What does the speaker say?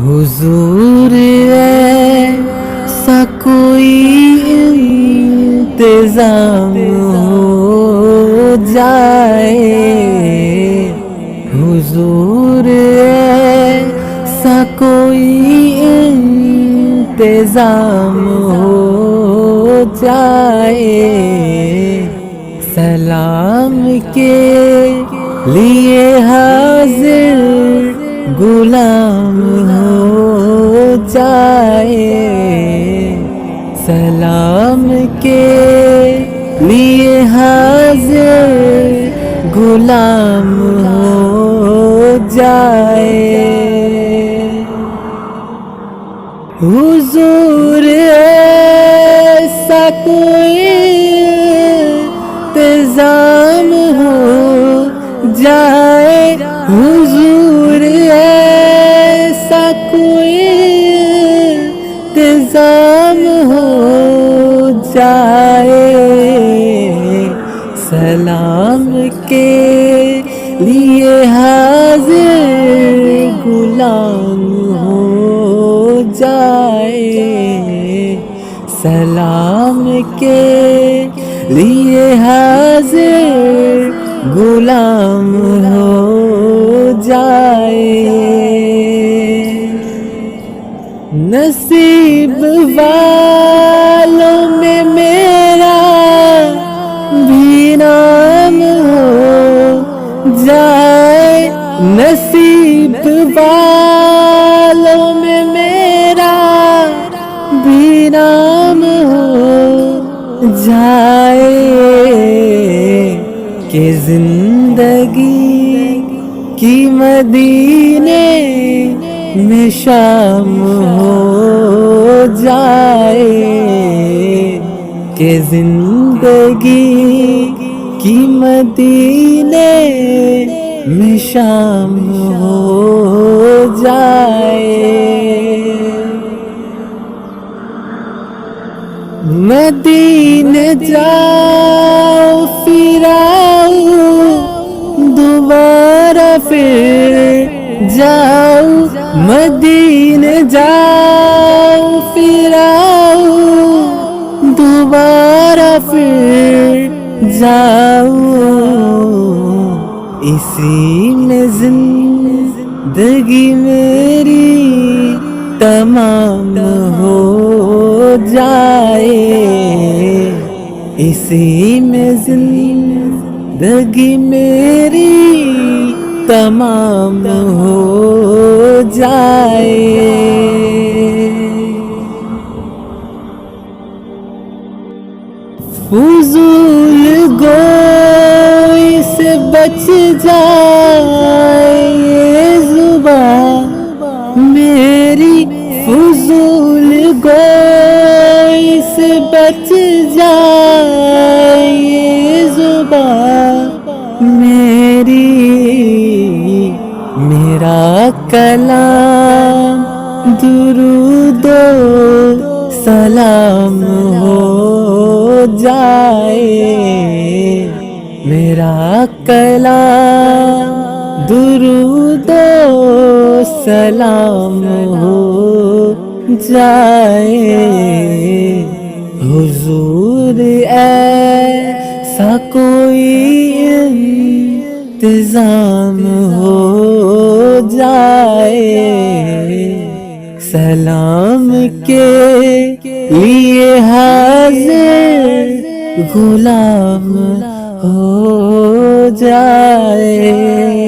حضور ایسا کوئی انتظام ہو جائے، حضور ایسا کوئی انتظام ہو جائے، سلام کے لیے حاضر غلام ہو جائے، سلام کے لیے حاضر غلام ہو جائے، حضور ایسا کوئی انتظام ہو جائے، حضور ایسا کوئی انتظام ہو جائے، سلام کے لیے حاضر غلام ہو جائے، سلام کے لیے حاضر غلام ہو جائے، نصیب والوں میں میرا بھی نام ہو جائے، نصیب والوں میں میرا بھی نام ہو جائے، کہ زندگی کی مدینے میں شام ہو جائے، کہ زندگی کی مدینے میں شام ہو جائے، مدینے جاؤ پھر آؤ دوبارہ پھر جاؤ، مدینے جاؤ پھر آؤ دوبارہ پھر جاؤ، اسی میں زندگی میری تمام ہو جائے، اسی میں زندگی میری تمام ہو جائے، فضول گوئی سے بچ جائے یہ زبان میری، فضول گوئی سے بچ جائے یہ زبان میری، میرا کلام درود و سلام ہو جائے، میرا کلام درود و سلام ہو جائے، حضور ایسا کوئی انتظام ہو جائے، سلام کے لیے حاضر غلام ہو جائے۔